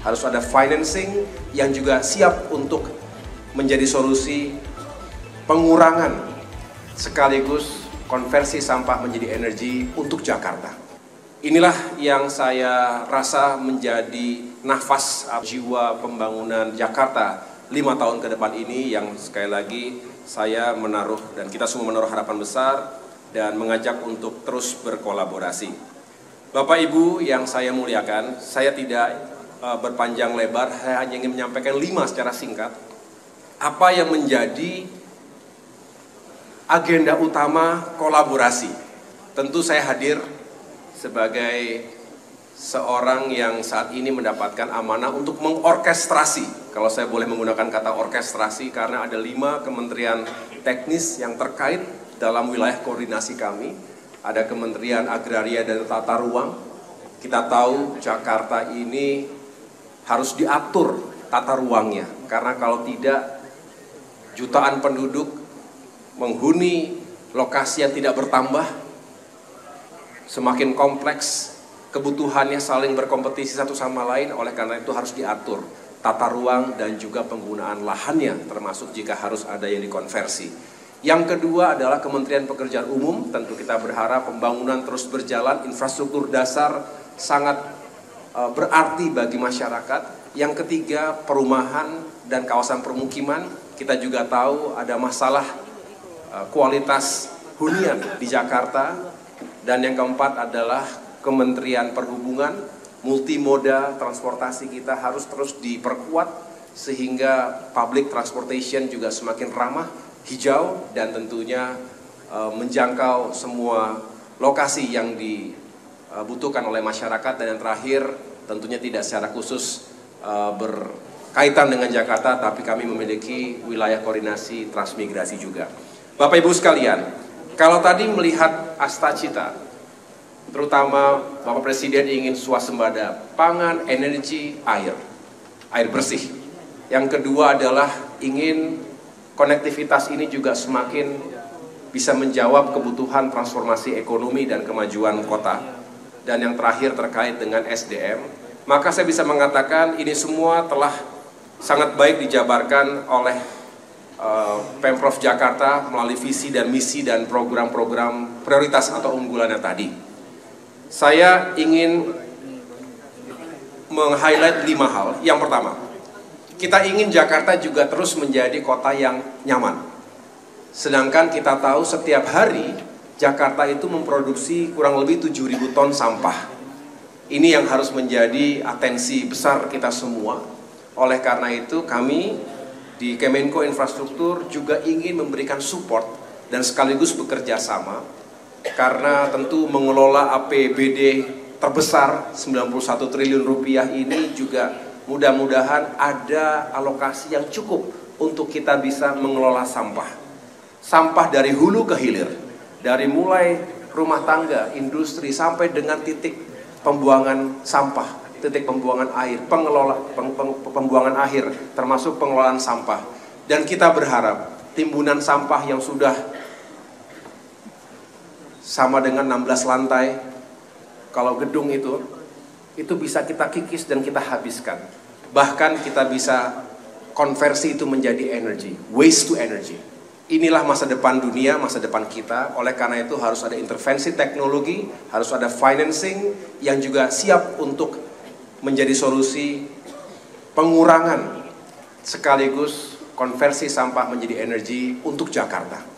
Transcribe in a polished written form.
harus ada financing yang juga siap untuk menjadi solusi pengurangan sekaligus konversi sampah menjadi energi untuk Jakarta. Inilah yang saya rasa menjadi nafas jiwa pembangunan Jakarta 5 tahun ke depan ini, yang sekali lagi saya menaruh dan kita semua menaruh harapan besar dan mengajak untuk terus berkolaborasi. Bapak Ibu yang saya muliakan, saya tidak berpanjang lebar, saya hanya ingin menyampaikan 5 secara singkat apa yang menjadi agenda utama kolaborasi. Tentu saya hadir sebagai seorang yang saat ini mendapatkan amanah untuk mengorkestrasi, kalau saya boleh menggunakan kata orkestrasi, karena ada 5 kementerian teknis yang terkait dalam wilayah koordinasi kami. Ada Kementerian Agraria dan Tata Ruang. Kita tahu Jakarta ini harus diatur tata ruangnya, karena kalau tidak jutaan penduduk menghuni lokasi yang tidak bertambah, semakin kompleks, kebutuhannya saling berkompetisi satu sama lain. Oleh karena itu harus diatur tata ruang dan juga penggunaan lahannya, termasuk jika harus ada yang dikonversi. Yang kedua adalah Kementerian Pekerjaan Umum. Tentu kita berharap pembangunan terus berjalan, infrastruktur dasar sangat berarti bagi masyarakat. Yang ketiga, perumahan dan kawasan permukiman. Kita juga tahu ada masalah kualitas hunian di Jakarta. Dan yang keempat adalah Kementerian Perhubungan, multimoda transportasi kita harus terus diperkuat sehingga public transportation juga semakin ramah, hijau, dan tentunya menjangkau semua lokasi yang dibutuhkan oleh masyarakat. Dan yang terakhir tentunya tidak secara khusus berkaitan dengan Jakarta, tapi kami memiliki wilayah koordinasi transmigrasi juga. Bapak Ibu sekalian, kalau tadi melihat Astacita, terutama Bapak Presiden ingin swasembada pangan, energi, air bersih. Yang kedua adalah ingin konektivitas ini juga semakin bisa menjawab kebutuhan transformasi ekonomi dan kemajuan kota. Dan yang terakhir terkait dengan SDM, maka saya bisa mengatakan ini semua telah sangat baik dijabarkan oleh Pemprov Jakarta melalui visi dan misi dan program-program prioritas atau unggulannya tadi. Saya ingin meng-highlight 5 hal. Yang pertama, kita ingin Jakarta juga terus menjadi kota yang nyaman. Sedangkan kita tahu setiap hari Jakarta itu memproduksi kurang lebih 7.000 ton sampah. Ini yang harus menjadi atensi besar kita semua. Oleh karena itu kami di Kemenko Infrastruktur juga ingin memberikan support dan sekaligus bekerja sama, karena tentu mengelola APBD terbesar 91 triliun rupiah ini juga mudah-mudahan ada alokasi yang cukup untuk kita bisa mengelola sampah. Sampah dari hulu ke hilir, dari mulai rumah tangga, industri, sampai dengan titik pembuangan sampah, titik pembuangan air, pembuangan akhir, termasuk pengelolaan sampah. Dan kita berharap timbunan sampah yang sudah sama dengan 16 lantai, kalau gedung itu bisa kita kikis dan kita habiskan. Bahkan kita bisa konversi itu menjadi energi, waste to energy. Inilah masa depan dunia, masa depan kita. Oleh karena itu harus ada intervensi teknologi, harus ada financing yang juga siap untuk menjadi solusi pengurangan sekaligus konversi sampah menjadi energi untuk Jakarta.